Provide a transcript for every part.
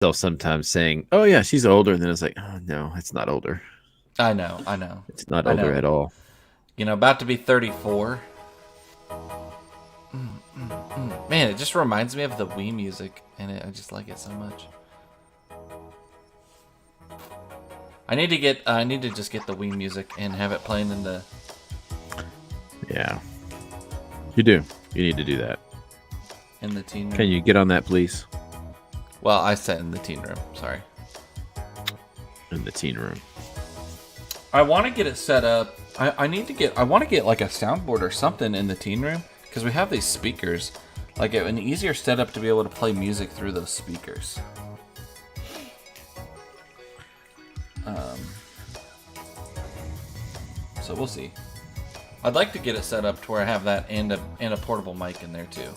myself sometimes saying, "Oh yeah, she's older," and then it's like, "Oh no, it's not older. I know, I know, It's not I older know. at all." About to be 34. Man, it just reminds me of the Wii music, and I just like it so much. I need to just get the Wii music and have it playing Yeah, you do. You need to do that. in the teen Can room. you get on that, please? Well, I said in the teen room. Sorry. In the teen room. I want to get it set up. I need to get. I want to get like a soundboard or something in the teen room because we have these speakers. Like an easier setup to be able to play music through those speakers. So we'll see. I'd like to get it set up to where I have that and a portable mic in there too.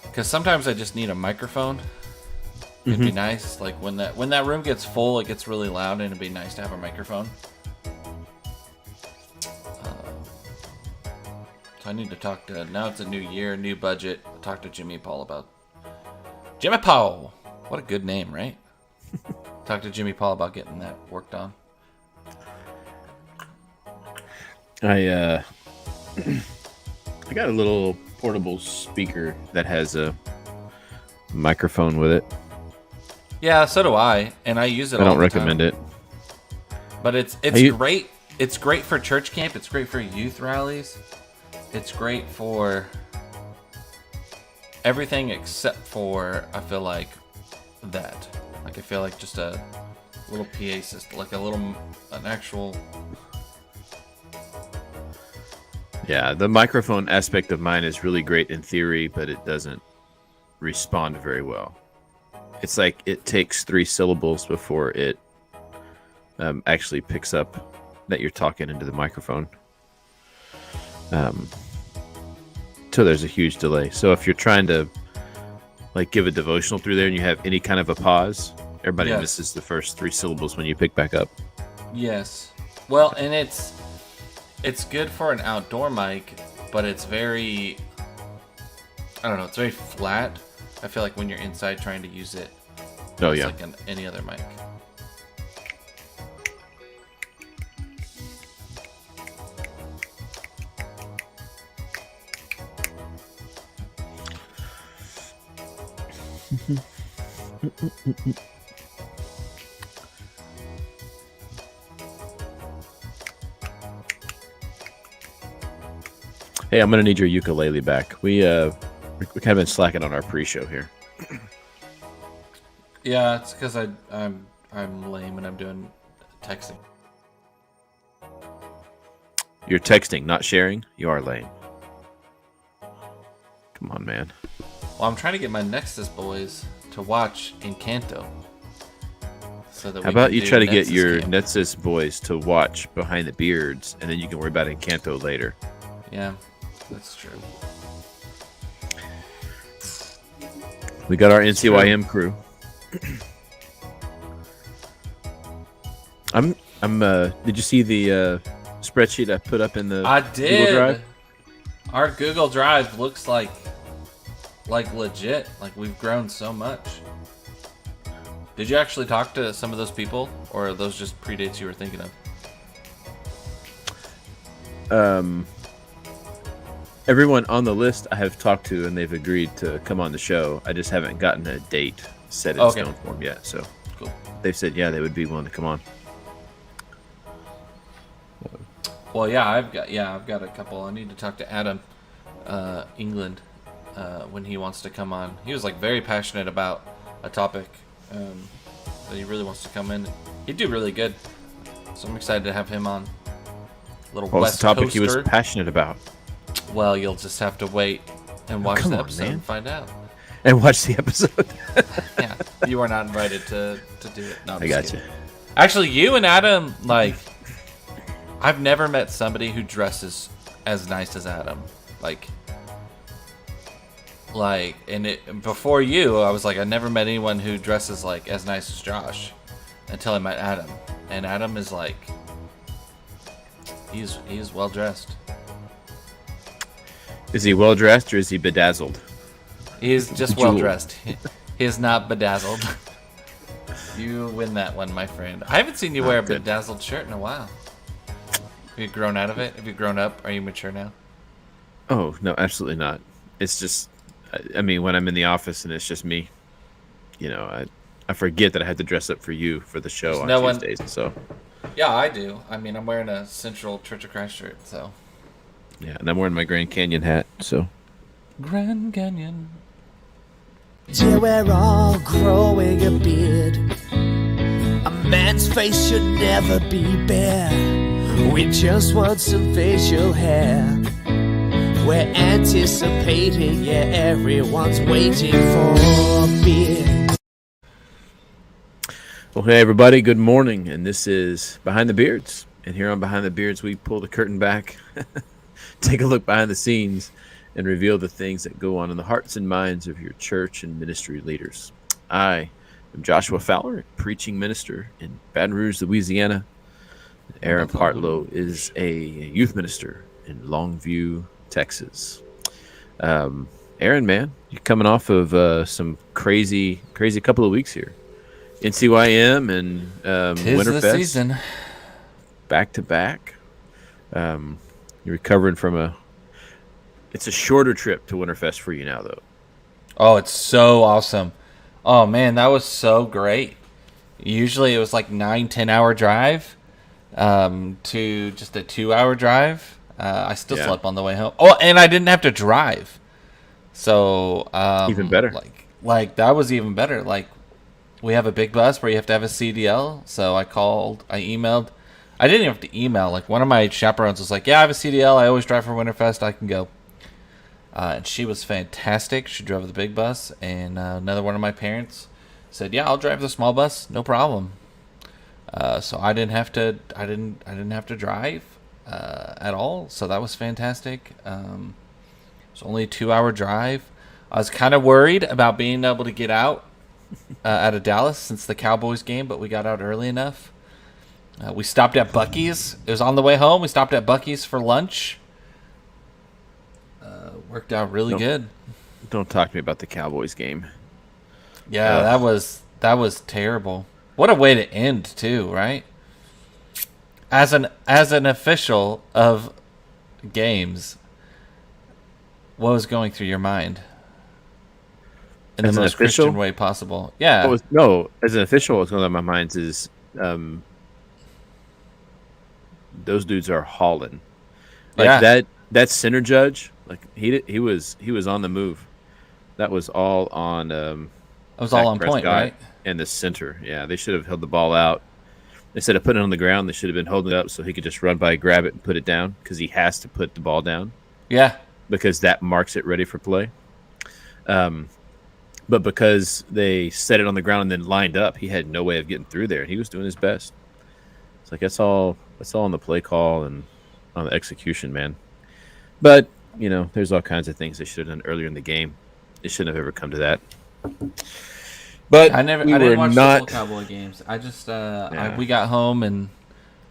Because sometimes I just need a microphone. It'd be nice, like when that room gets full, it gets really loud, and it'd be nice to have a microphone. So I need to talk to. Now it's a new year, new budget. Talk to Jimmy Paul about. Jimmy Paul, what a good name, right? Talk to Jimmy Paul about getting that worked on. I I got a little portable speaker that has a microphone with it. Yeah, so do I, and I use it I all don't the recommend time. it. But it's u- great. It's great for church camp. It's great for youth rallies. It's great for everything except for I feel like that. Like I feel like just a little PA system, like an actual. Yeah, the microphone aspect of mine is really great in theory, but it doesn't respond very well. It's like it takes 3 syllables before it actually picks up that you're talking into the microphone. So there's a huge delay. So if you're trying to like give a devotional through there and you have any kind of a pause, everybody Yes. misses the first 3 syllables when you pick back up. Yes. Well, and it's good for an outdoor mic, but it's very. I don't know. It's very flat. I feel like when you're inside trying to use it, Oh it's yeah. like any other mic. Hey, I'm gonna need your ukulele back. We kind of been slacking on our pre-show here. Yeah, it's because I'm lame and I'm doing texting. You're texting, not sharing. You are lame. Come on, man. Well, I'm trying to get my Nexus boys to watch Encanto. So that How we about can you do try to get Nexus your camp. Nexus boys to watch Behind the Beards, and then you can worry about Encanto later. Yeah, that's true. We got our NCYM crew. Did you see the spreadsheet I put up in the I Google did. Drive? Our Google Drive looks like legit. Like we've grown so much. Did you actually talk to some of those people, or are those just predates you were thinking of? Everyone on the list I have talked to, and they've agreed to come on the show. I just haven't gotten a date set in Okay. stone for them yet. So Cool. they've said, yeah, they would be willing to come on. Well, yeah, I've got a couple. I need to talk to Adam, England, when he wants to come on. He was like very passionate about a topic that he really wants to come in. He'd do really good, so I'm excited to have him on. Little What was West the topic he was Coaster. passionate about? Well, you'll just have to wait and watch come the on, episode man. and find out. And watch the episode. Yeah, you are not invited to do it. No, I'm I just got kidding. you. Actually, you and Adam, like, I've never met somebody who dresses as nice as Adam. And it before you, I was like, I never met anyone who dresses like as nice as Josh until I met Adam. And Adam is like, he's well dressed. Is he well dressed or is he bedazzled? He's just well Jewel. dressed. He is not bedazzled. You win that one, my friend. I haven't seen you wear a Good. bedazzled shirt in a while. Have you grown out of it? Have you grown up? Are you mature now? Oh no, absolutely not. It's just, I mean, when I'm in the office and it's just me, I forget that I had to dress up for you for the show There's on no one. Tuesdays. So Yeah, I do. I mean, I'm wearing a Central Church of Christ shirt, so. yeah, and I'm wearing my Grand Canyon hat. So Grand Canyon. Till we're all growing a beard. A man's face should never be bare. We just want some facial hair. We're anticipating, yeah, everyone's waiting for a beard. well, hey everybody, good morning, and this is Behind the Beards. And here on Behind the Beards, we pull the curtain back, take a look behind the scenes, and reveal the things that go on in the hearts and minds of your church and ministry leaders. I am Joshua Fowler, preaching minister in Baton Rouge, Louisiana. Aaron Partlow is a youth minister in Longview, Texas. Aaron, man, you're coming off of some crazy couple of weeks here. NCYM and Tis the Winterfest season. back to back. You're recovering from it's a shorter trip to Winterfest for you now, though. Oh, it's so awesome. Oh, man, that was so great. Usually it was like 9-10 hour drive to just a 2 hour drive. I still Yeah. slept on the way home. Oh, and I didn't have to drive. So Even better. Like that was even better. Like we have a big bus where you have to have a CDL. So I emailed. I didn't even have to email. Like one of my chaperones was like, "Yeah, I have a CDL. I always drive for Winterfest. I can go." And she was fantastic. She drove the big bus, and another one of my parents said, "Yeah, I'll drive the small bus, no problem." So I didn't have to. I didn't have to drive at all. So that was fantastic. It's only a 2 hour drive. I was kind of worried about being able to get out out of Dallas since the Cowboys game, but we got out early enough. We stopped at Buc-ee's. It was on the way home. We stopped at Buc-ee's for lunch. Worked out really good. Don't talk to me about the Cowboys game. Yeah, that was terrible. What a way to end too, right? As an official of games, what was going through your mind? In the As an most official? Christian way possible. Yeah. No, as an official, what's going on in my mind is those dudes are hauling. Like Yeah. that center judge, like he was on the move. That was all on It was all Dak on point, Prescott right? and the center. Yeah, they should have held the ball out. Instead of putting it on the ground, they should have been holding it up so he could just run by, grab it, and put it down because he has to put the ball down Yeah. because that marks it ready for play. But because they set it on the ground and then lined up, he had no way of getting through there, and he was doing his best. It's like that's all on the play call and on the execution, man. But there's all kinds of things they should have done earlier in the game. It shouldn't have ever come to that. But I we didn't were watch not. the whole Cowboy games. I just we got home and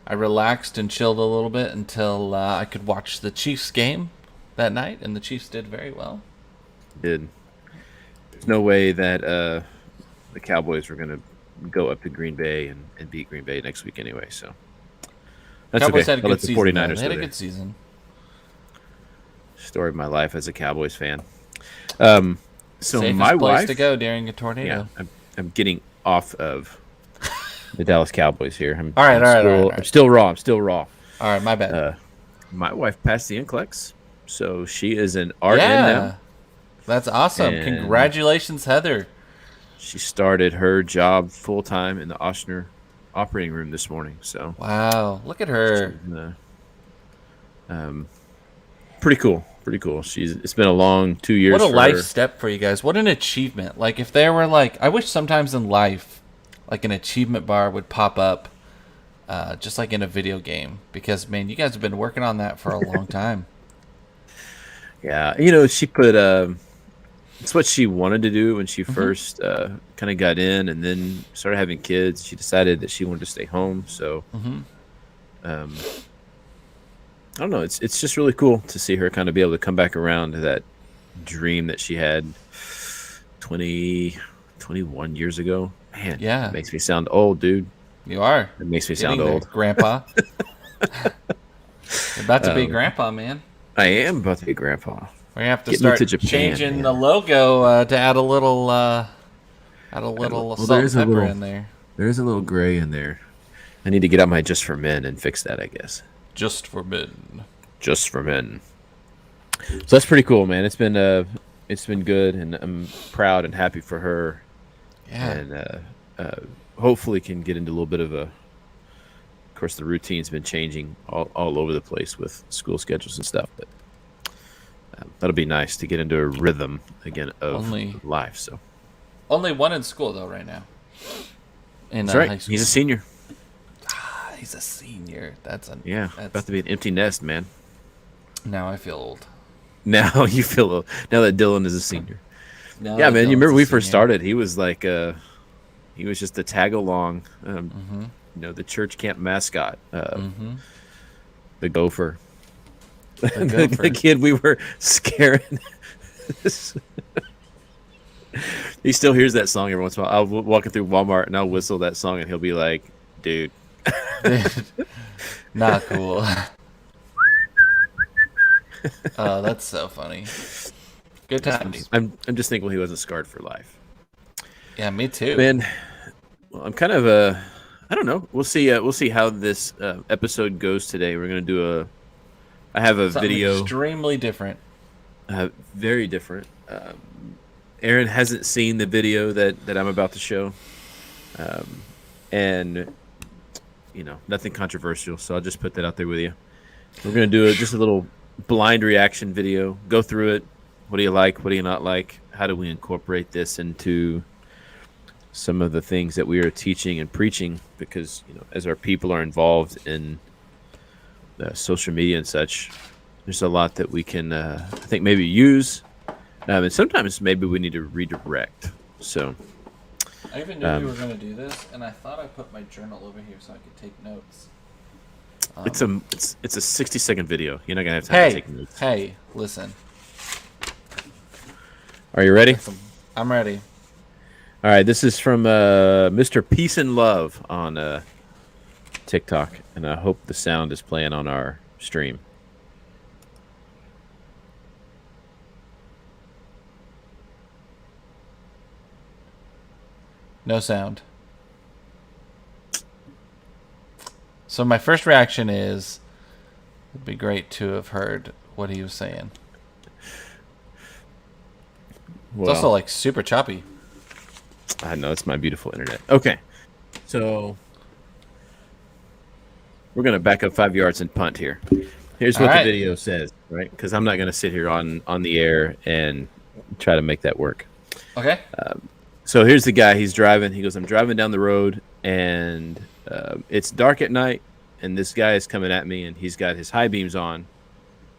I relaxed and chilled a little bit until I could watch the Chiefs game that night, and the Chiefs did very well. Did. There's no way that the Cowboys were going to go up to Green Bay and beat Green Bay next week anyway. So that's Cowboys okay. had a I'll good let the season. 49ers They had a go good there. season. Story of my life as a Cowboys fan. So Safest my place wife, to go during a tornado. yeah, I'm getting off of the Dallas Cowboys here. All right. I'm still raw. All right, my bad. My wife passed the NCLEX, so she is an RN yeah, now. that's awesome. And- Congratulations, Heather. She started her job full time in the Ochsner operating room this morning. So Wow, look at her. pretty cool. It's been a long 2 years. What a for life her. step for you guys. What an achievement. Like if there were I wish sometimes in life, like an achievement bar would pop up, just like in a video game. Because man, you guys have been working on that for a long time. Yeah, she put it's what she wanted to do when she first kind of got in, and then started having kids. She decided that she wanted to stay home. So, I don't know. It's just really cool to see her kind of be able to come back around to that dream that she had 20, 21 years ago. Man, Yeah. it makes me sound old, dude. You are. It makes me Getting sound there, old. Grandpa. You're about to be Grandpa, man. I am about to be grandpa. We're gonna have to Getting start into Japan, changing man. the logo to add a little Well, salt there and is a pepper little- in there. There is a little gray in there. I need to get out my Just for Men and fix that, I guess. Just for men. Just for Men. So that's pretty cool, man. It's been good, and I'm proud and happy for her. Yeah. And hopefully can get into a little bit of a. Of course, the routine's been changing all over the place with school schedules and stuff, but that'll be nice to get into a rhythm again of life. So Only one in school though right now. In that's right. high school. He's a senior. He's a senior. That's About to be an empty nest, man. Now I feel old. Now you feel old. Now that Dylan is a senior. Now Yeah, that man. You Dylan's remember a we first senior. started? He was like, he was just a tag along. The church camp mascot, the gopher. The The kid we were scaring. He still hears that song every once in a while. I'll walking through Walmart and I'll whistle that song and he'll be like, "Dude, Not cool. Oh, that's so funny. Good times. I'm just thankful he wasn't scarred for life." Yeah, me too. Man, well, I'm kind of I don't know. We'll see. We'll see how this episode goes today. We're gonna do I have a Something video. extremely different. Very different. Aaron hasn't seen the video that I'm about to show, and nothing controversial. So I'll just put that out there with you. We're gonna do just a little blind reaction video. Go through it. What do you like? What do you not like? How do we incorporate this into some of the things that we are teaching and preaching? Because as our people are involved in social media and such, there's a lot that we can, I think, maybe use, and sometimes maybe we need to redirect. So I even knew you were going to do this, and I thought I put my journal over here so I could take notes. it's a 60-second video. You're not gonna have time to take notes. Hey, listen. Are you ready? I'm ready. All right. This is from Mr. Peace and Love on TikTok, and I hope the sound is playing on our stream. No sound. So my first reaction is, it'd be great to have heard what he was saying. Well, It's also like super choppy. I know, it's my beautiful internet. Okay, so we're gonna back up 5 yards and punt here. Here's what All right. the video says, right? Because I'm not gonna sit here on the air and try to make that work. Okay. So here's the guy. He's driving. He goes, "I'm driving down the road, and it's dark at night, and this guy is coming at me, and he's got his high beams on,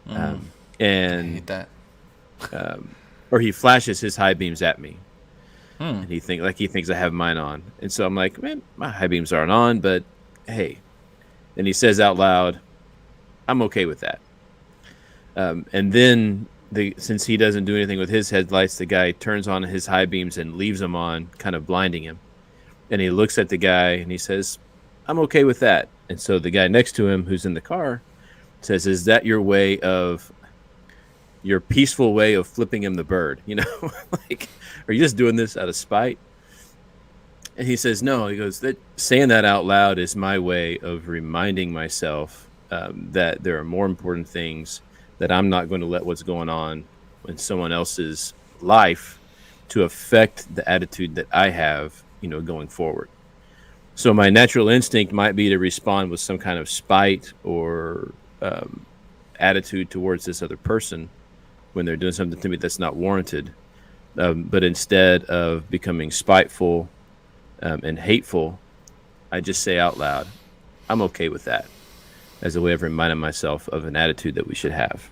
I and hate that. or he flashes his high beams at me, Hmm. and he thinks I have mine on, and so I'm like, man, my high beams aren't on, but hey, and he says out loud, I'm okay with that, and then since he doesn't do anything with his headlights, the guy turns on his high beams and leaves them on, kind of blinding him, and he looks at the guy and he says, I'm okay with that, and so the guy next to him who's in the car says, is that your peaceful way of flipping him the bird, like, are you just doing this out of spite? And he says, no. He goes, saying that out loud is my way of reminding myself that there are more important things, that I'm not going to let what's going on in someone else's life to affect the attitude that I have, going forward. So my natural instinct might be to respond with some kind of spite or attitude towards this other person when they're doing something to me that's not warranted. But instead of becoming spiteful and hateful, I just say out loud, I'm okay with that, as a way of reminding myself of an attitude that we should have.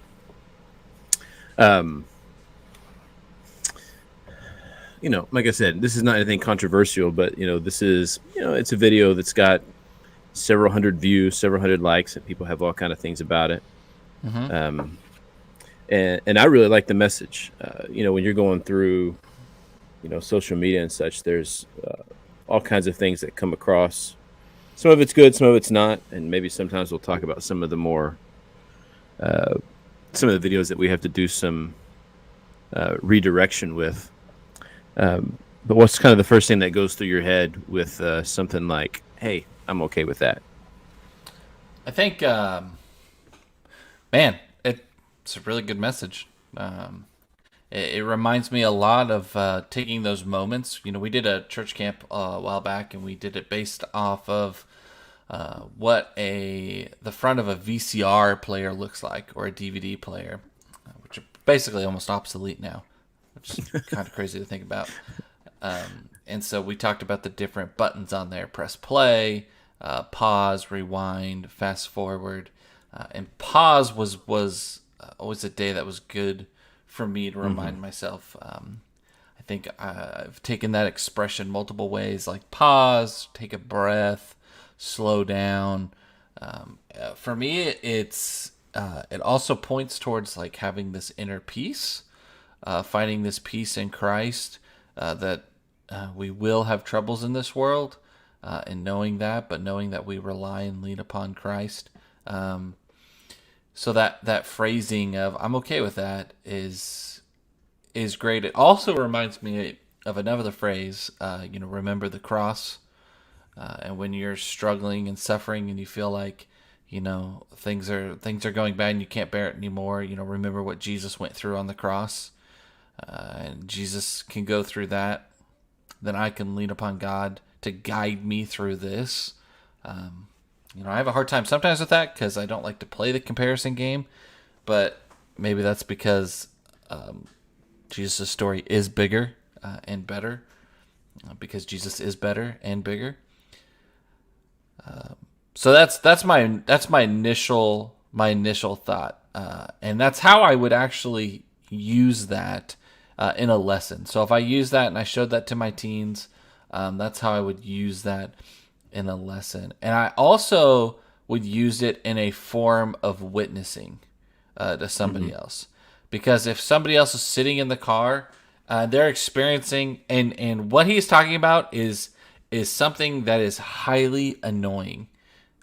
Like I said, this is not anything controversial, but this is, it's a video that's got several hundred views, several hundred likes, and people have all kind of things about it. And I really like the message. When you're going through social media and such, there's all kinds of things that come across. Some of it's good, some of it's not, and maybe sometimes we'll talk about some of the more some of the videos that we have to do some redirection with. But what's kind of the first thing that goes through your head with something like, "Hey, I'm okay with that"? I think, man, it's a really good message. It reminds me a lot of taking those moments. We did a church camp a while back, and we did it based off of what the front of a VCR player looks like, or a DVD player, which are basically almost obsolete now, which is kind of crazy to think about. And so we talked about the different buttons on there: press play, pause, rewind, fast forward. And pause was always a day that was good for me to remind myself. I think I've taken that expression multiple ways, like pause, take a breath, slow down. For me, it also points towards like having this inner peace, finding this peace in Christ, that we will have troubles in this world, and knowing that, but knowing that we rely and lean upon Christ. So that phrasing of "I'm okay with that" is great. It also reminds me of another phrase, remember the cross. And when you're struggling and suffering, and you feel like things are going bad and you can't bear it anymore, remember what Jesus went through on the cross, and Jesus can go through that. Then I can lean upon God to guide me through this. I have a hard time sometimes with that because I don't like to play the comparison game, but maybe that's because Jesus' story is bigger and better, because Jesus is better and bigger. So that's my initial thought, and that's how I would actually use that in a lesson. So if I use that and I showed that to my teens, that's how I would use that in a lesson. And I also would use it in a form of witnessing to somebody else. Because if somebody else is sitting in the car, they're experiencing, and what he's talking about is something that is highly annoying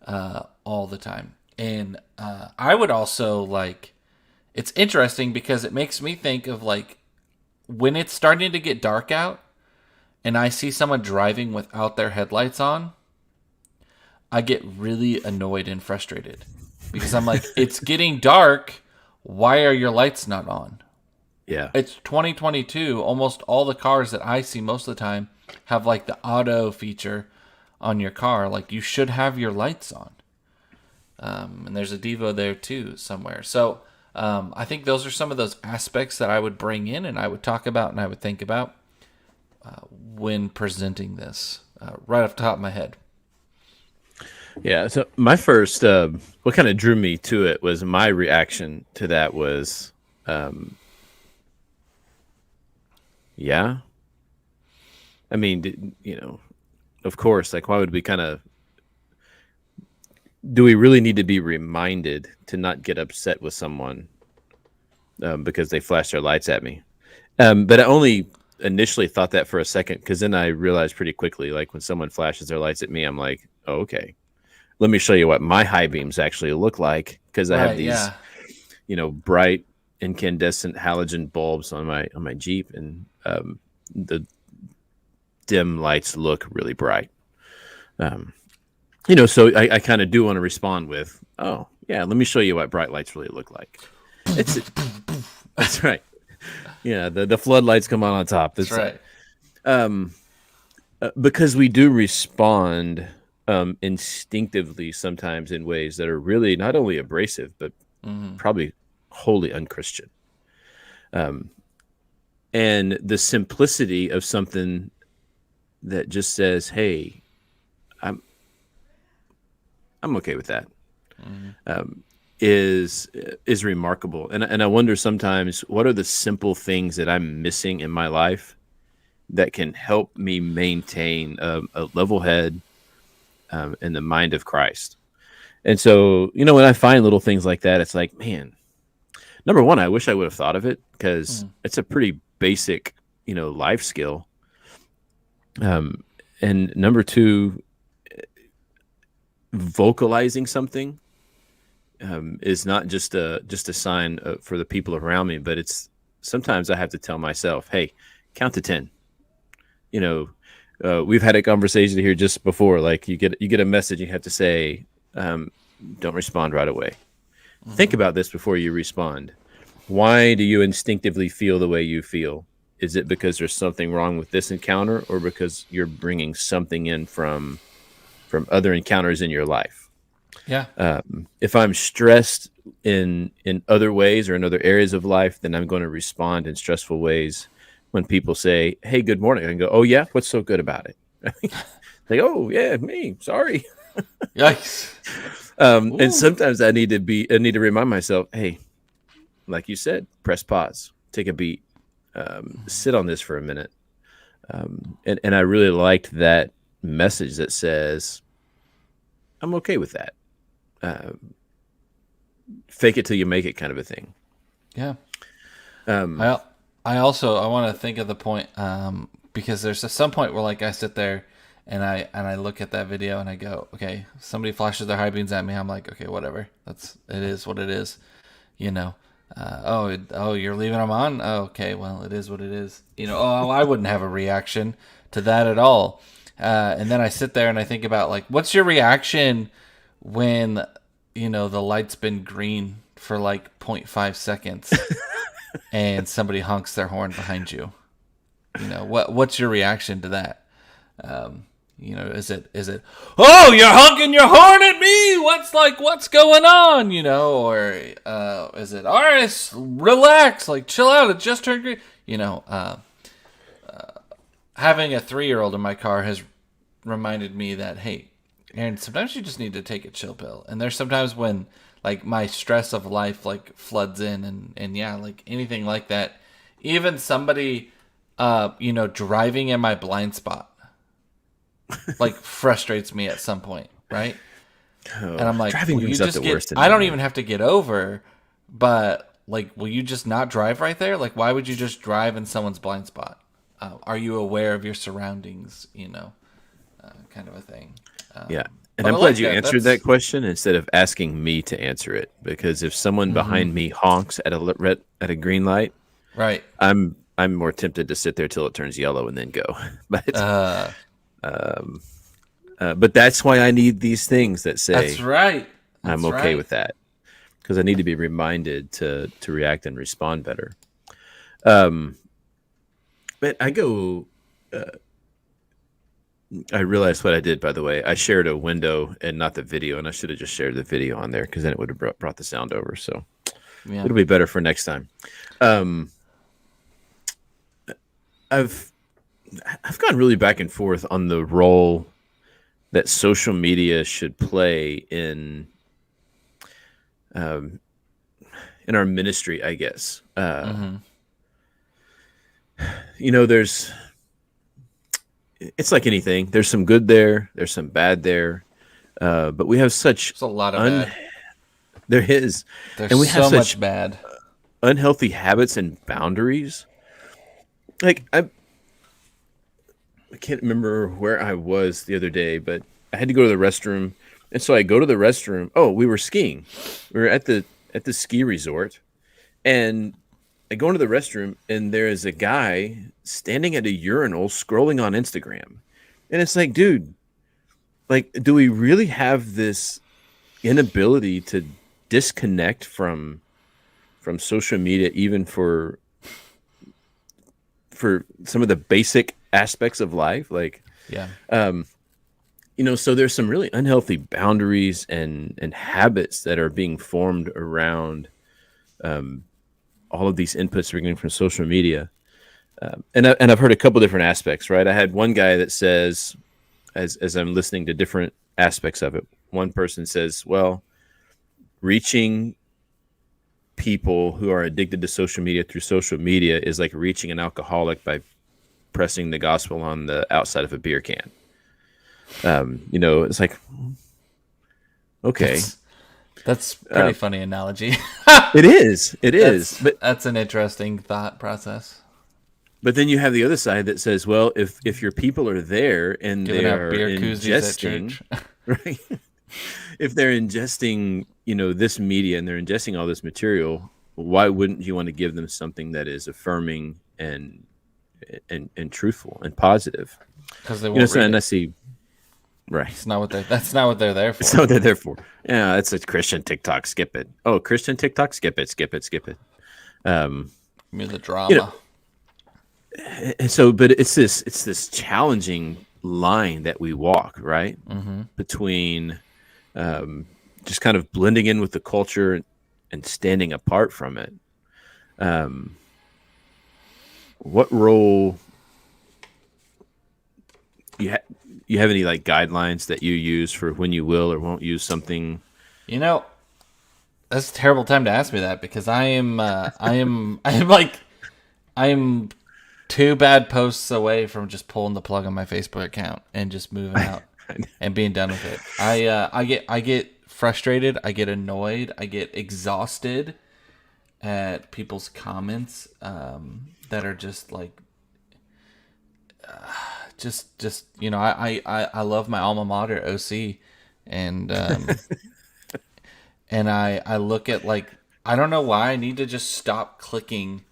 all the time. And I would also it's interesting because it makes me think of when it's starting to get dark out and I see someone driving without their headlights on, I get really annoyed and frustrated because I'm like, it's getting dark. Why are your lights not on? Yeah. It's 2022. Almost all the cars that I see most of the time have the auto feature on your car. You should have your lights on. And there's a Devo there too somewhere. So I think those are some of those aspects that I would bring in and I would talk about and I would think about when presenting this right off the top of my head. Yeah. So my first, what kind of drew me to it was my reaction to that was, yeah. I mean, of course, why would we do we really need to be reminded to not get upset with someone because they flash their lights at me? But I only initially thought that for a second, because then I realized pretty quickly, when someone flashes their lights at me, I'm like, oh, okay, let me show you what my high beams actually look like, because I have these, bright incandescent halogen bulbs on my Jeep, and the dim lights look really bright. So I kind of do want to respond with, oh yeah, let me show you what bright lights really look like. That's right. Yeah, the floodlights come on top. That's right. Because we do respond instinctively sometimes in ways that are really not only abrasive, but probably wholly unchristian. And the simplicity of something that just says, "Hey, I'm okay with that," is remarkable. And I wonder sometimes, what are the simple things that I'm missing in my life that can help me maintain a level head in the mind of Christ? And so, when I find little things like that, it's like, man, number one, I wish I would have thought of it, because it's a pretty basic, life skill. And number two, vocalizing something is not just a sign for the people around me, but it's sometimes I have to tell myself, "Hey, count to 10." You know, we've had a conversation here just before. Like you get a message, you have to say, "Don't respond right away. Think about this before you respond. Why do you instinctively feel the way you feel? Is it because there's something wrong with this encounter, or because you're bringing something in from other encounters in your life?" Yeah. If I'm stressed in other ways or in other areas of life, then I'm going to respond in stressful ways. When people say, "Hey, good morning," I can go, "Oh yeah, what's so good about it?" Like, "Oh yeah, me, sorry." Yikes. And sometimes I need to remind myself, "Hey, like you said, press pause, take a beat, sit on this for a minute." And I really liked that message that says, "I'm okay with that. Fake it till you make it," kind of a thing. Yeah. I want to think of the point because there's some point where like I sit there and I look at that video and I go, okay, somebody flashes their high beams at me. I'm like, okay, whatever. It is what it is, you know. You're leaving them on. Oh, okay, well, it is what it is. You know, I wouldn't have a reaction to that at all. And then I sit there and I think about like, what's your reaction when the light's been green for like 0.5 seconds and somebody honks their horn behind you? What's your reaction to that? Is it, "Oh, you're honking your horn at me, what's going on?" Or is it, "All right, relax, like chill out, it just turned green." Having a 3-year-old in my car has reminded me that, hey, Aaron, sometimes you just need to take a chill pill. And there's sometimes when like my stress of life like floods in and yeah, like anything like that. Even somebody driving in my blind spot like frustrates me at some point, right? Oh, And I'm like, driving will you brings up just the worst in I me, don't man. even have to get over, but like, will you just not drive right there? Like, why would you just drive in someone's blind spot? Are you aware of your surroundings? Kind of a thing. Yeah. And But I I'm like glad you that. answered that question instead of asking me to answer it. Because if someone behind me honks at a green light, Right. I'm more tempted to sit there till it turns yellow and then go. But but that's why I need these things that That's say right. I'm That's okay right. with that, because I need to be reminded to react and respond better. Um, but I realized what I did, by the way. I shared a window and not the video, and I should have just shared the video on there because then it would have brought the sound over. So Yeah. it'll be better for next time. Um, I've I've gone really back and forth on the role that social media should play um, in our ministry, I guess. There's it's like anything. There's some good there. There's some bad there. But we have such It's a lot of un bad. there is, There's and we have so such much bad. unhealthy habits and boundaries. Like I can't remember where I was the other day, but I had to go to the restroom, and so I go to the restroom. Oh, we were skiing. We were at the ski resort, and I go into the restroom, and there is a guy standing at a urinal scrolling on Instagram, and it's like, dude, like, do we really have this inability to disconnect from social media, even for some of the basic aspects of life? Like, Yeah. so there's some really unhealthy boundaries and habits that are being formed around all of these inputs we're getting from social media. And I've heard a couple different aspects, right? I had one guy that says, as I'm listening to different aspects of it, one person says, well, reaching people who are addicted to social media through social media is like reaching an alcoholic by pressing the gospel on the outside of a beer can. It's like, okay, That's pretty funny analogy. it is, but That's an interesting thought process. But then you have the other side that says, well, if your people are there and Giving they out are beer koozies at ingesting, church. right? If they're ingesting, this media and they're ingesting all this material, why wouldn't you want to give them something that is affirming and truthful and positive? Because they won't So read and I it. see, right? That's not what they're there for. That's what they're there for. Yeah, it's a Christian TikTok. Skip it. Oh, Christian TikTok. Skip it. Skip it. Skip it. The drama. And so, but it's this challenging line that we walk, right? Between just kind of blending in with the culture and standing apart from it. What role you have any like guidelines that you use for when you will or won't use something? That's a terrible time to ask me that because I am two bad posts away from just pulling the plug on my Facebook account and just moving out and being done with it. I get frustrated, I get annoyed, I get exhausted at people's comments that are just like I love my alma mater OC and and I look at like I don't know why I need to just stop clicking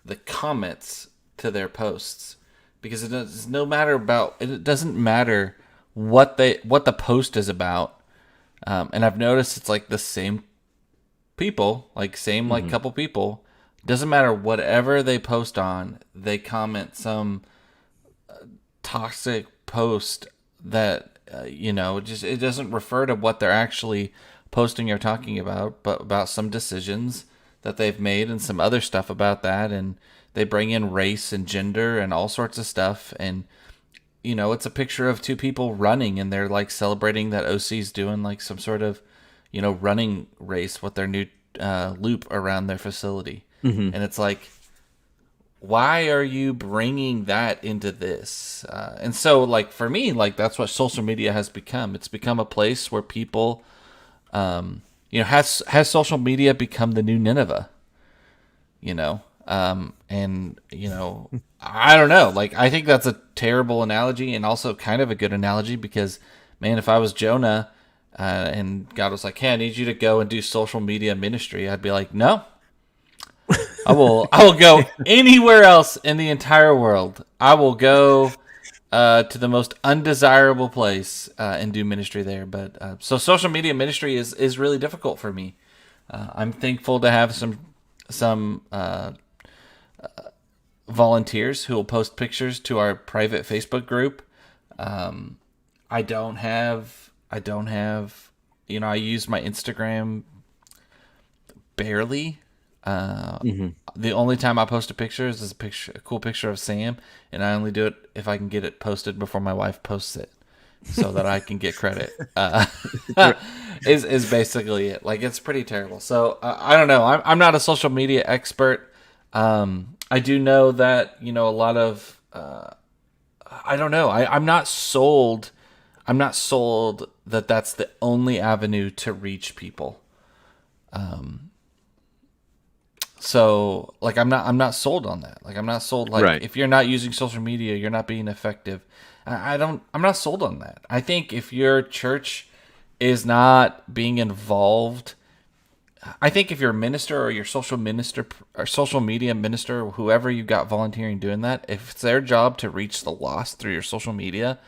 the comments to their posts because it doesn't matter what the post is about, and I've noticed it's like the same people, like couple people. Doesn't matter whatever they post on, they comment some toxic post that it doesn't refer to what they're actually posting or talking about, but about some decisions that they've made and some other stuff about that, and they bring in race and gender and all sorts of stuff, and it's a picture of two people running and they're like celebrating that OC's doing like some sort of running race with their new loop around their facility. And it's like, why are you bringing that into this? And so, like, for me, like, that's what social media has become. It's become a place where people, has social media become the new Nineveh? I don't know. Like, I think that's a terrible analogy and also kind of a good analogy because, man, if I was Jonah and God was like, hey, I need you to go and do social media ministry, I'd be like, no. I will go anywhere else in the entire world. I will go to the most undesirable place and do ministry there. But so social media ministry is really difficult for me. I'm thankful to have some volunteers who will post pictures to our private Facebook group. I don't have. I use my Instagram barely. The only time I post a picture is a cool picture of Sam, and I only do it if I can get it posted before my wife posts it, so that I can get credit. Is basically it. Like, it's pretty terrible. So I don't know. I'm not a social media expert. I do know that a lot of I don't know. I'm not sold. I'm not sold that that's the only avenue to reach people. So, like, I'm not sold on that. Like, I'm not sold, like, Right. If you're not using social media, you're not being effective. I'm not sold on that. I think if your church is not being involved, I think if you're a minister or your social media minister, or whoever you got volunteering doing that, if it's their job to reach the lost through your social media,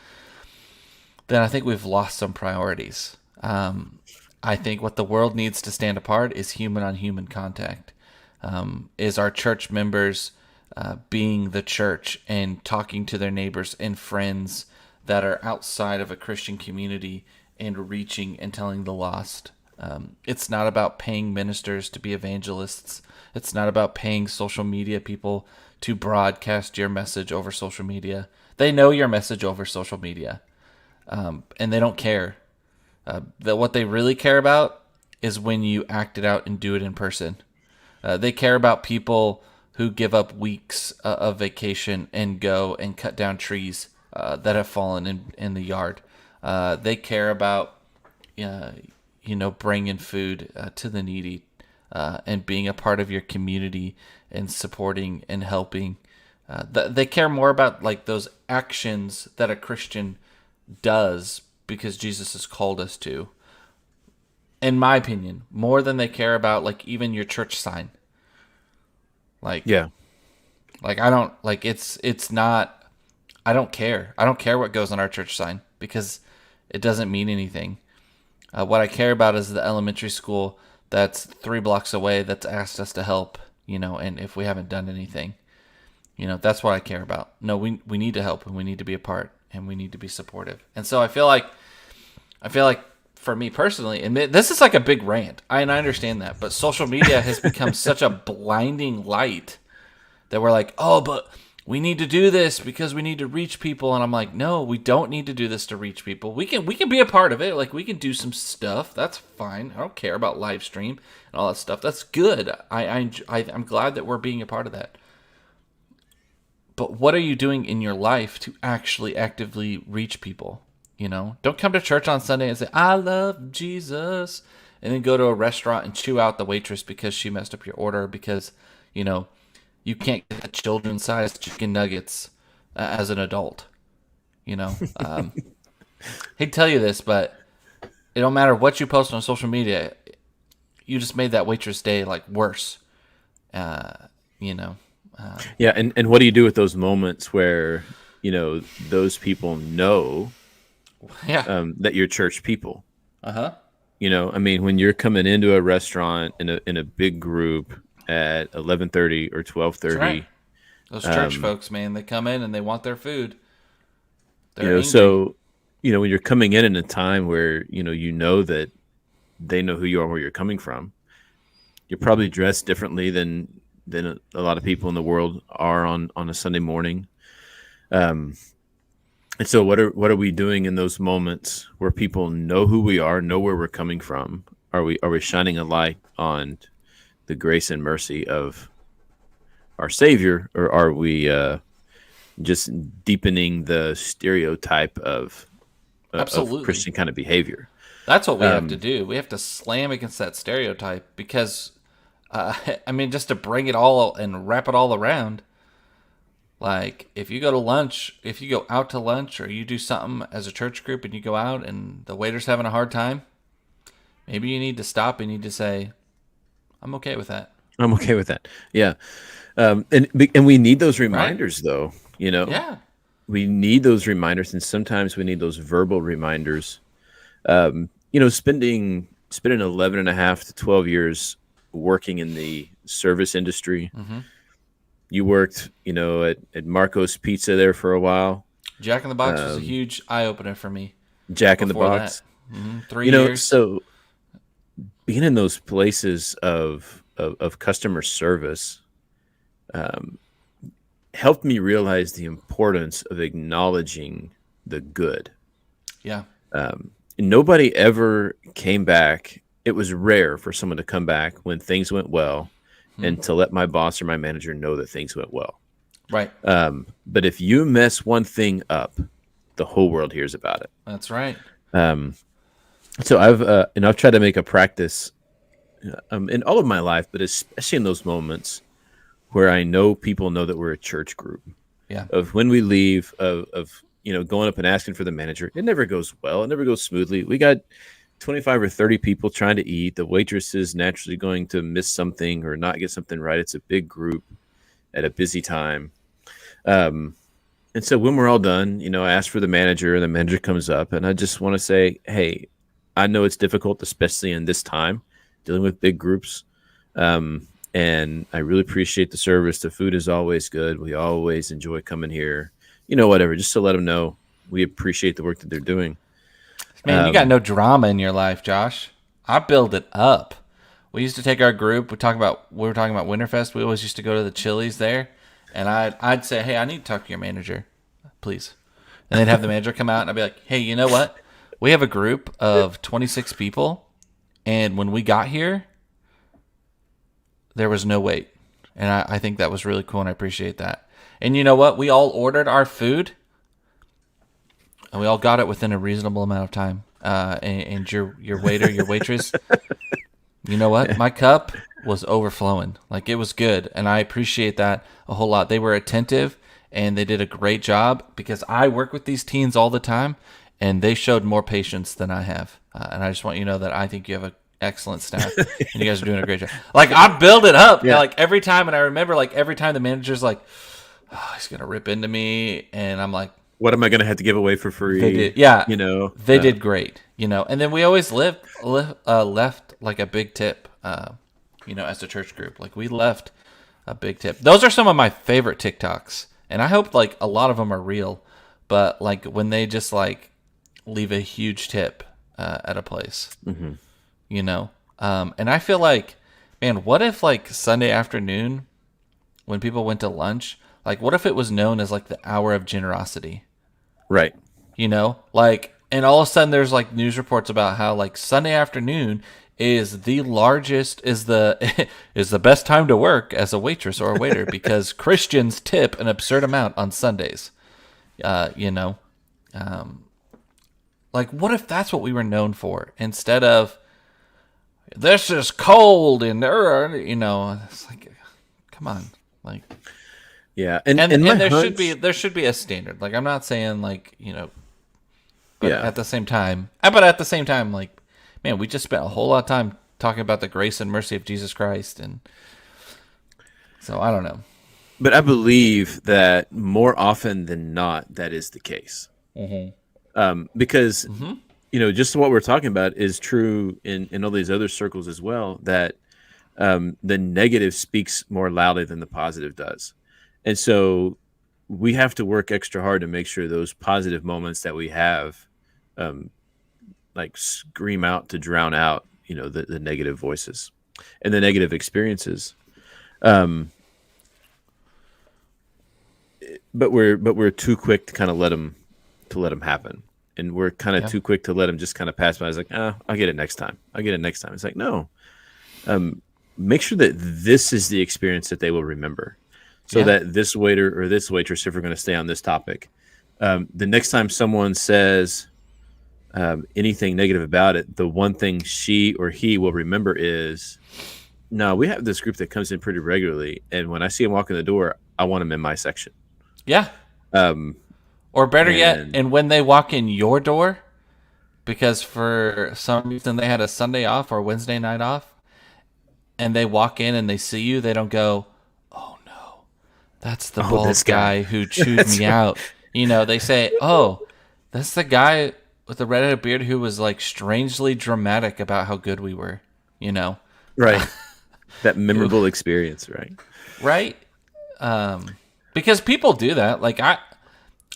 then I think we've lost some priorities. I think what the world needs to stand apart is human on human contact. Is our church members being the church and talking to their neighbors and friends that are outside of a Christian community and reaching and telling the lost. It's not about paying ministers to be evangelists. It's not about paying social media people to broadcast your message over social media. They know your message over social media, and they don't care. What they really care about is when you act it out and do it in person. They care about people who give up weeks of vacation and go and cut down trees that have fallen in the yard. They care about, bringing food to the needy and being a part of your community and supporting and helping They care more about like those actions that a Christian does because Jesus has called us to. In my opinion, more than they care about like even your church sign. Like Yeah. Like I don't like it's not. I don't care. I don't care what goes on our church sign because it doesn't mean anything. What I care about is the elementary school that's 3 blocks away that's asked us to help, and if we haven't done anything, that's what I care about. No, we need to help and we need to be a part and we need to be supportive. And so I feel like for me personally, and this is like a big rant, and I understand that, but social media has become such a blinding light that we're like, oh, but we need to do this because we need to reach people. And I'm like, no, we don't need to do this to reach people. We can be a part of it. Like, we can do some stuff. That's fine. I don't care about live stream and all that stuff. That's good. I'm glad that we're being a part of that. But what are you doing in your life to actually actively reach people? Don't come to church on Sunday and say, I love Jesus, and then go to a restaurant and chew out the waitress because she messed up your order because, you can't get the children-sized chicken nuggets as an adult. Hate to tell you this, but it don't matter what you post on social media. You just made that waitress day like worse. Yeah, and what do you do with those moments where those people know that you're church people? When you're coming into a restaurant in a big group at 11:30 or 12:30. Right. Those church folks, man, they come in and they want their food. They're so when you're coming in a time where that they know who you are, where you're coming from, you're probably dressed differently than a lot of people in the world are on a Sunday morning. And so what are we doing in those moments where people know who we are, know where we're coming from? Are we shining a light on the grace and mercy of our Savior, or are we just deepening the stereotype of Christian kind of behavior? That's what we have to do. We have to slam against that stereotype because, just to bring it all and wrap it all around, like if you go out to lunch or you do something as a church group and you go out and the waiter's having a hard time, maybe you need to stop and you need to say, I'm okay with that. I'm okay with that. Yeah. And we need those reminders, though, Yeah. We need those reminders, and sometimes we need those verbal reminders. Spending 11 and a half to 12 years working in the service industry. Mm-hmm. You worked, at Marco's Pizza there for a while. Jack in the Box was a huge eye-opener for me. Jack in the Box. 3 years. So being in those places of customer service helped me realize the importance of acknowledging the good. Yeah. Nobody ever came back. It was rare for someone to come back when things went well and to let my boss or my manager know that things went well. Right. But if you mess one thing up, the whole world hears about it. That's right. So I've tried to make a practice in all of my life, but especially in those moments where I know people know that we're a church group. Yeah. Of when we leave, of going up and asking for the manager. It never goes well. It never goes smoothly. We got 25 or 30 people trying to eat. The waitress is naturally going to miss something or not get something right. It's a big group at a busy time. And so when we're all done, I ask for the manager, and the manager comes up, and I just want to say, hey, I know it's difficult, especially in this time, dealing with big groups. And I really appreciate the service. The food is always good. We always enjoy coming here. Whatever, just to let them know we appreciate the work that they're doing. Man, you got no drama in your life, Josh. I build it up. We used to take our group. We were talking about Winterfest. We always used to go to the Chili's there, and I'd say, hey, I need to talk to your manager, please. And they'd have the manager come out, and I'd be like, hey, you know what? We have a group of 26 people, and when we got here, there was no wait. And I think that was really cool, and I appreciate that. And you know what? We all ordered our food, and we all got it within a reasonable amount of time. And your waiter, your waitress, you know what? My cup was overflowing. Like, it was good, and I appreciate that a whole lot. They were attentive, and they did a great job, because I work with these teens all the time, and they showed more patience than I have. And I just want you to know that I think you have an excellent staff, and you guys are doing a great job. Like, I build it up, like, every time, and I remember, like, every time the manager's like, oh, he's gonna rip into me, and I'm like, what am I going to have to give away for free? they did, yeah, they uh, did great, and then we always left like a big tip, as a church group. Like, we left a big tip. Those are some of my favorite TikToks, and I hope like a lot of them are real. But like when they just like leave a huge tip at a place, and I feel like, man, what if like Sunday afternoon when people went to lunch, like what if it was known as like the hour of generosity? Right. Like, and all of a sudden there's like news reports about how like Sunday afternoon is the largest, is the is the best time to work as a waitress or a waiter, because Christians tip an absurd amount on Sundays. Like, what if that's what we were known for, instead of this is cold and it's like, come on, like. Yeah, and there should be a standard. Like, I'm not saying like, but at the same time, like, man, we just spent a whole lot of time talking about the grace and mercy of Jesus Christ, and so I don't know. But I believe that more often than not, that is the case. Because just what we're talking about is true in all these other circles as well. That the negative speaks more loudly than the positive does. And so we have to work extra hard to make sure those positive moments that we have, like scream out to drown out, the negative voices and the negative experiences. But we're too quick to kind of let them happen. And we're kind of too quick to let them just kind of pass by. It's like, I'll get it next time. It's like, no, make sure that this is the experience that they will remember. So that this waiter or this waitress, if we're going to stay on this topic, the next time someone says anything negative about it, the one thing she or he will remember is, no, we have this group that comes in pretty regularly, and when I see them walk in the door, I want them in my section. Yeah. Or better yet, and when they walk in your door, because for some reason they had a Sunday off or Wednesday night off, and they walk in and they see you, they don't go, that's the bald guy who chewed me out. They say, oh, that's the guy with the redheaded beard who was like strangely dramatic about how good we were, Right. That memorable experience, right? Right. Because people do that. Like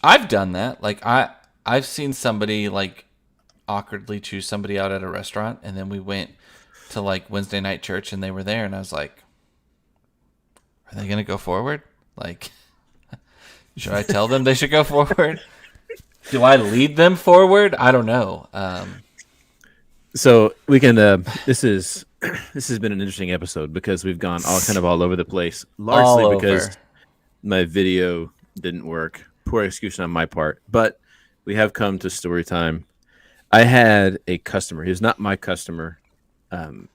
I've done that. Like I've seen somebody like awkwardly chew somebody out at a restaurant, and then we went to like Wednesday night church and they were there, and I was like, are they going to go forward? Like, should I tell them they should go forward? Do I lead them forward? I don't know. So we can. This has been an interesting episode because we've gone all over the place, largely because my video didn't work. Poor execution on my part, but we have come to story time. I had a customer. He was not my customer. One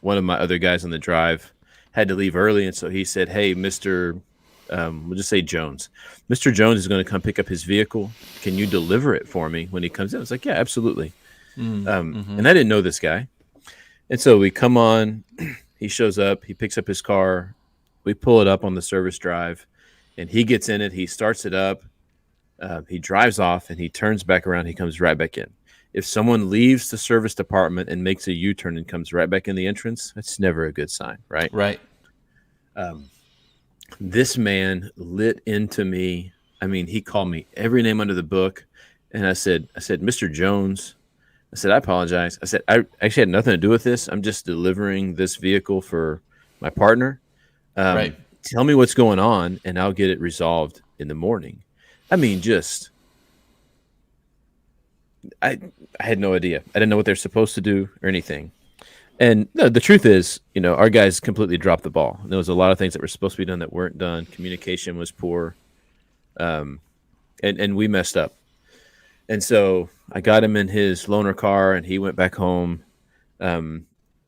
of my other guys on the drive had to leave early, and so he said, hey, Mr. We'll just say Jones. Mr. Jones is going to come pick up his vehicle. Can you deliver it for me when he comes in? I was like, yeah, absolutely. And I didn't know this guy. And so we come on, he shows up, he picks up his car, we pull it up on the service drive, and he gets in it, he starts it up, he drives off, and he turns back around, he comes right back in. If someone leaves the service department and makes a U-turn and comes right back in the entrance, that's never a good sign, right? Right. This man lit into me. I mean, he called me every name under the book. And I said, Mr. Jones, I said, I apologize. I said, I actually had nothing to do with this. I'm just delivering this vehicle for my partner. Right. Tell me what's going on and I'll get it resolved in the morning. I mean, I had no idea. I didn't know what they're supposed to do or anything. And the truth is, our guys completely dropped the ball. There was a lot of things that were supposed to be done that weren't done. Communication was poor. And we messed up. And so I got him in his loaner car and he went back home. And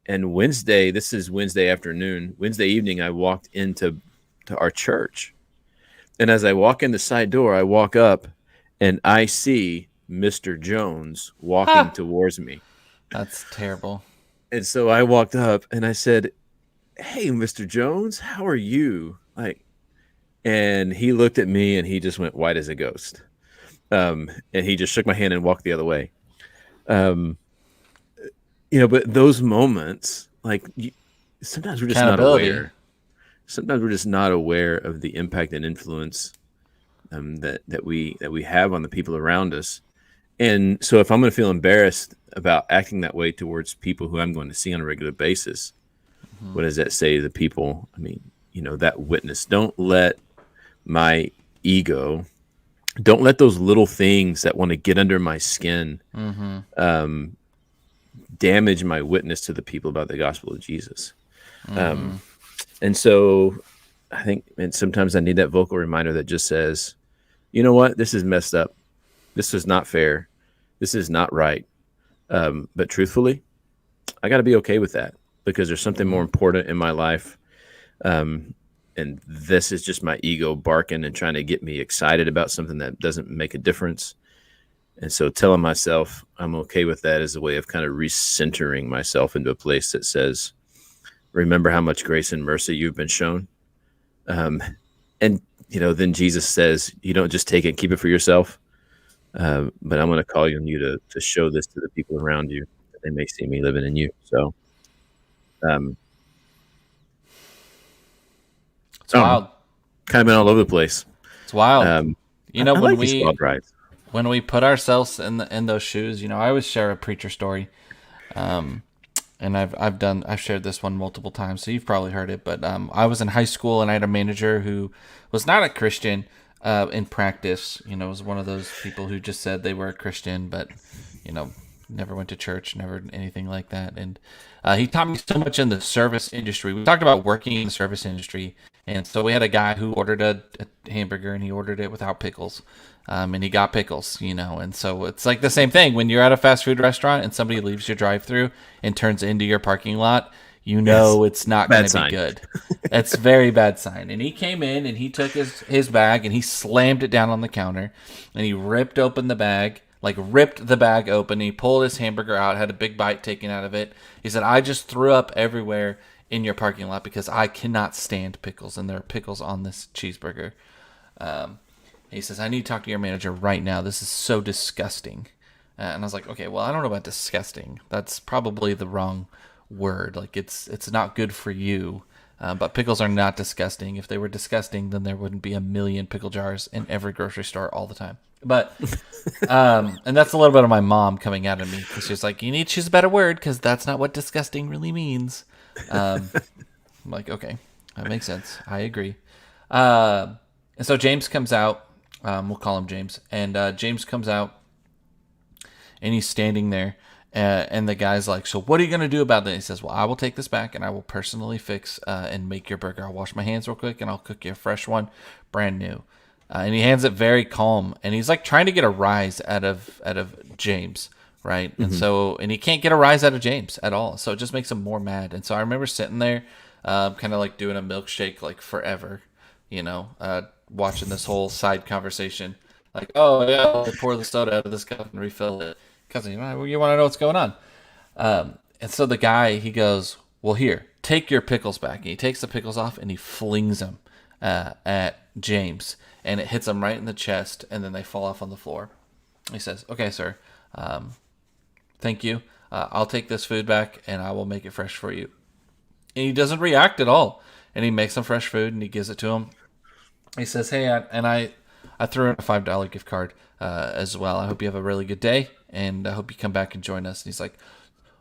And Wednesday, this is Wednesday afternoon, Wednesday evening, I walked into our church. And as I walk in the side door, I walk up and I see Mr. Jones walking towards me. That's terrible. And so I walked up and I said, "Hey, Mr. Jones, how are you?" And he looked at me and he just went white as a ghost. And he just shook my hand and walked the other way. But those moments, sometimes we're just not aware. Sometimes we're just not aware of the impact and influence that we have on the people around us. And so if I'm going to feel embarrassed about acting that way towards people who I'm going to see on a regular basis, what does that say to the people? I mean, that witness. Don't let my ego, don't let those little things that want to get under my skin damage my witness to the people about the gospel of Jesus. And so I think, and sometimes I need that vocal reminder that just says, you know what, this is messed up. This is not fair. This is not right. But truthfully, I got to be okay with that because there's something more important in my life. And this is just my ego barking and trying to get me excited about something that doesn't make a difference. And so telling myself I'm okay with that is a way of kind of recentering myself into a place that says, remember how much grace and mercy you've been shown. And then Jesus says, you don't just take it and keep it for yourself. But I'm going to call on you to show this to the people around you, that they may see me living in you. So, it's wild. Kind of been all over the place. It's wild. When we put ourselves in those shoes, I always share a preacher story. And I've shared this one multiple times, so you've probably heard it. But I was in high school and I had a manager who was not a Christian in practice. Was one of those people who just said they were a Christian, but never went to church, never anything like that. And he taught me so much in the service industry. We talked about working in the service industry, and so we had a guy who ordered a hamburger and he ordered it without pickles. And he got pickles, and so it's like the same thing when you're at a fast food restaurant and somebody leaves your drive-thru and turns into your parking lot. It's not going to be good. It's a very bad sign. And he came in and he took his bag and he slammed it down on the counter and he ripped open the bag, ripped the bag open. He pulled his hamburger out, had a big bite taken out of it. He said, "I just threw up everywhere in your parking lot because I cannot stand pickles, and there are pickles on this cheeseburger." He says, "I need to talk to your manager right now. This is so disgusting." And I was like, okay, well, I don't know about disgusting. That's probably the wrong word. It's not good for you. But pickles are not disgusting. If they were disgusting, then there wouldn't be a million pickle jars in every grocery store all the time. But, and that's a little bit of my mom coming out of me because she's like, you need to choose a better word because that's not what disgusting really means. I'm like, okay, that makes sense. I agree. And so James comes out. We'll call him James. And James comes out, and he's standing there. And the guy's like, "So what are you going to do about that?" He says, "Well, I will take this back, and I will personally fix and make your burger. I'll wash my hands real quick, and I'll cook you a fresh one, brand new." And he hands it very calm. And he's like trying to get a rise out of James, right? Mm-hmm. And he can't get a rise out of James at all. So it just makes him more mad. And so I remember sitting there kind of like doing a milkshake forever, watching this whole side conversation, oh yeah, I'll pour the soda out of this cup and refill it because you want to know what's going on. And so the guy, he goes, "Well, here, take your pickles back." And he takes the pickles off and he flings them at James, and it hits him right in the chest, and then they fall off on the floor. He says, "Okay, sir, thank you. I'll take this food back and I will make it fresh for you." And he doesn't react at all, and he makes some fresh food and he gives it to him. He says, "Hey," I threw in a $5 gift card as well. "I hope you have a really good day, and I hope you come back and join us." And he's like,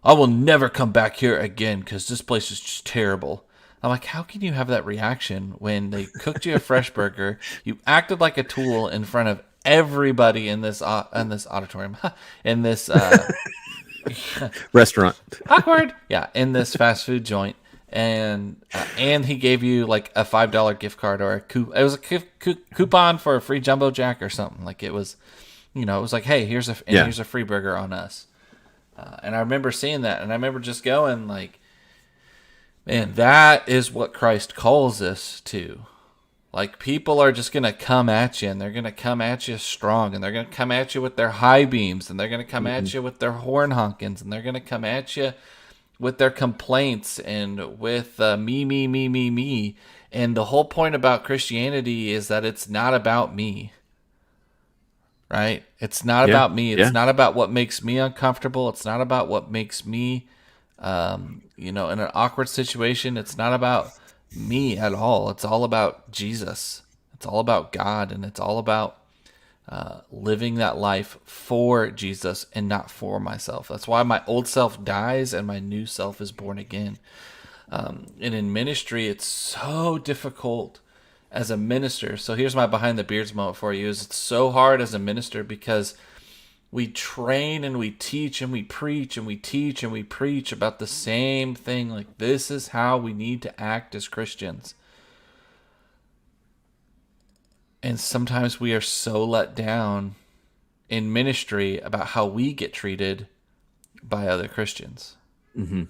"I will never come back here again because this place is just terrible." I'm like, how can you have that reaction when they cooked you a fresh burger? You acted like a tool in front of everybody in this auditorium, in this restaurant. Awkward. Yeah, in this fast food joint. And he gave you a $5 gift card or it was a coupon for a free Jumbo Jack or something. It was, it was like, hey, here's a free burger on us. And I remember seeing that, and I remember just going Man, that is what Christ calls us to. Like, people are just going to come at you, and they're going to come at you strong, and they're going to come at you with their high beams, and they're going to come at you with their horn honkings, and they're going to come at you with their complaints and with me, me, me, me, me. And the whole point about Christianity is that it's not about me, right? It's not about me. It's not about what makes me uncomfortable. It's not about what makes me, in an awkward situation. It's not about me at all. It's all about Jesus. It's all about God, and it's all about living that life for Jesus and not for myself. That's why my old self dies and my new self is born again. And in ministry, it's so difficult as a minister. So here's my behind the beards moment for you. Is it's so hard as a minister because we train and we teach and we preach and we teach and we preach about the same thing. Like, this is how we need to act as Christians. And sometimes we are so let down in ministry about how we get treated by other Christians. Mm-hmm.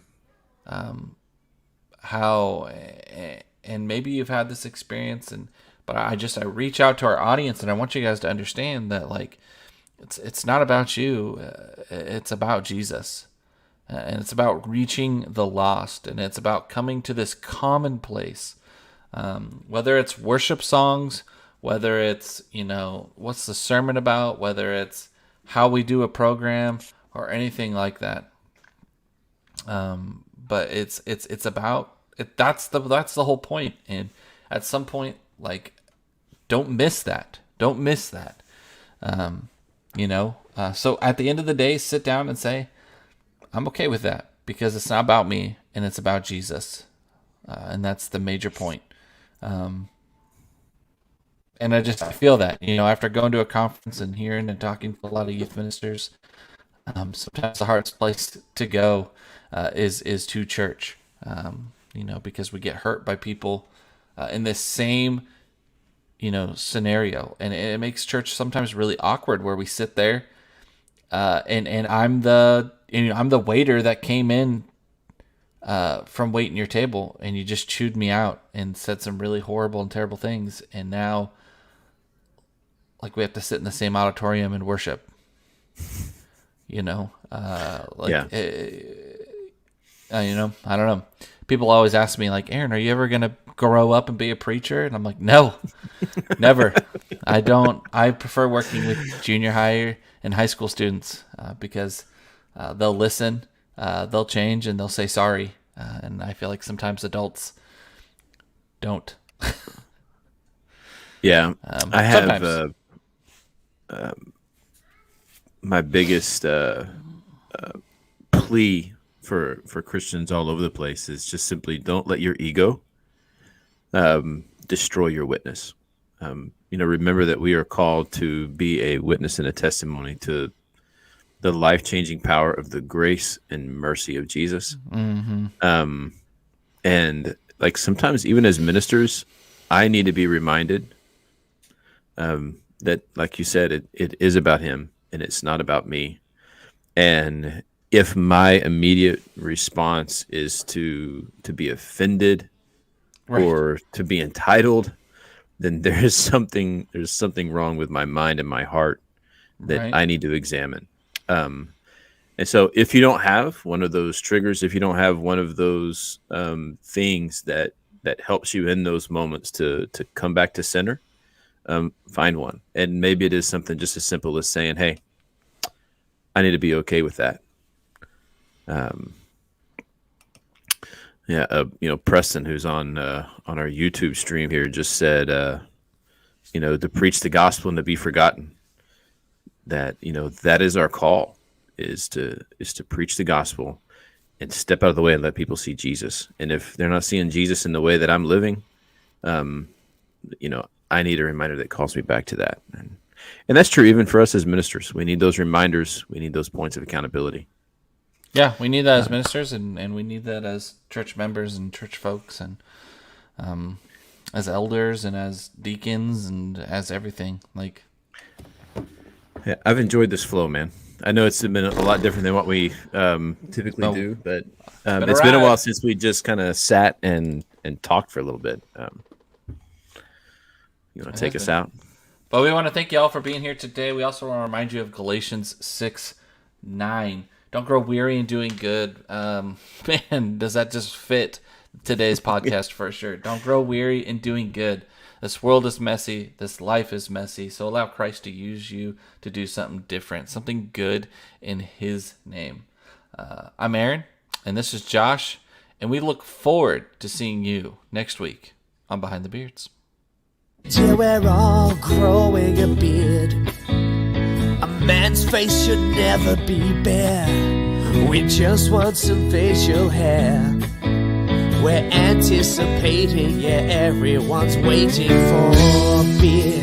And maybe you've had this experience, but I reach out to our audience, and I want you guys to understand that, like, it's not about you, it's about Jesus, and it's about reaching the lost, and it's about coming to this common place, whether it's worship songs, whether it's, what's the sermon about, whether it's how we do a program or anything like that. But it's about it. That's the whole point. And at some point, like, don't miss that. Don't miss that. So at the end of the day, sit down and say, I'm okay with that because it's not about me and it's about Jesus. And that's the major point. And I feel that, after going to a conference and hearing and talking to a lot of youth ministers, sometimes the hardest place to go is to church, because we get hurt by people in this same, scenario. And it makes church sometimes really awkward where we sit there and I'm the waiter that came in from waiting your table, and you just chewed me out and said some really horrible and terrible things. And now, like, we have to sit in the same auditorium and worship, I don't know. People always ask me, like, Aaron, are you ever going to grow up and be a preacher? And I'm like, no, never. I don't. I prefer working with junior high and high school students because they'll listen, they'll change, and they'll say sorry. And I feel like sometimes adults don't. Yeah, I have my biggest plea for Christians all over the place is just simply don't let your ego destroy your witness. Remember that we are called to be a witness and a testimony to the life-changing power of the grace and mercy of Jesus. Mm-hmm. And like sometimes even as ministers, I need to be reminded that, like you said, it is about him and it's not about me. And if my immediate response is to be offended or to be entitled, then there's something wrong with my mind and my heart that I need to examine. And so if you don't have one of those triggers, if you don't have one of those things that helps you in those moments to come back to center, find one. And maybe it is something just as simple as saying, hey, I need to be okay with that. Preston, who's on our YouTube stream here, just said, to preach the gospel and to be forgotten. That that is our call, is to preach the gospel and step out of the way and let people see Jesus. And if they're not seeing Jesus in the way that I'm living, I need a reminder that calls me back to that. And that's true even for us as ministers. We need those reminders. We need those points of accountability. Yeah, we need that as ministers, and we need that as church members and church folks, and as elders and as deacons and as everything. Like, yeah, I've enjoyed this flow, man. I know it's been a lot different than what we typically No. do, but been it's a been a ride. while since we just kind of sat and talked for a little bit. You want to take has us been. out? But we want to thank you all for being here today. We also want to remind you of Galatians 6:9. Don't grow weary in doing good. Man, does that just fit today's podcast for sure. Don't grow weary in doing good. This world is messy. This life is messy. So allow Christ to use you to do something different, something good in His name. I'm Aaron, and this is Josh, and we look forward to seeing you next week on Behind the Beards. Till we're all growing a beard. A man's face should never be bare. We just want some facial hair. We're anticipating, yeah, everyone's waiting for a beard.